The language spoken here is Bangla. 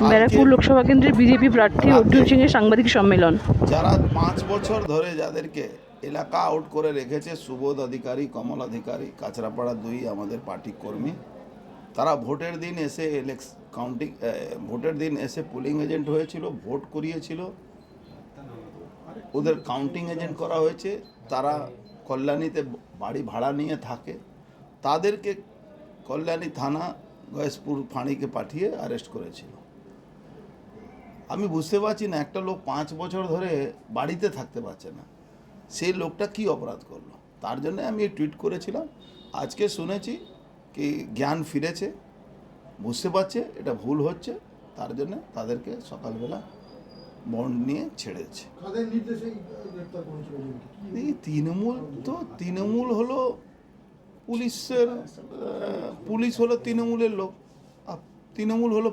ব্যারাকপুর লোকসভা কেন্দ্রের বিজেপি প্রার্থী অর্জুন সিং এর সাংবাদিক সম্মেলন। যারা 5 বছর ধরে যাদেরকে এলাকা আউট করে রেখেছে, সুবোধ অধিকারী, কমল অধিকারী, কাঁচরাপাড়া 2 আমাদের পার্টি কর্মী, তারা ভোটের দিন এসে ভোটের দিন এসে পোলিং এজেন্ট হয়েছিল, ভোট করিয়েছিল, ওদের কাউন্টিং এজেন্ট করা হয়েছে। তারা কল্যাণীতে বাড়ি ভাড়া নিয়ে থাকে, তাদেরকে কল্যাণী থানা গয়েশপুর ফাঁড়িকে পাঠিয়ে অ্যারেস্ট করেছিল। আমি বুঝতে পারছি না, একটা লোক 5 বছর ধরে বাড়িতে থাকতে পারছে না, সেই লোকটা কি অপরাধ করলো। তার জন্য আমি টুইট করেছিলাম। আজকে শুনেছি কি জ্ঞান ফিরেছে, বুঝতে পারছে এটা ভুল হচ্ছে, তার জন্য তাদেরকে সকালবেলা বন্ড নিয়ে ছেড়েছে। এই তৃণমূল হলো পুলিশ হলো তৃণমূলের লোক, তৃণমূল হলো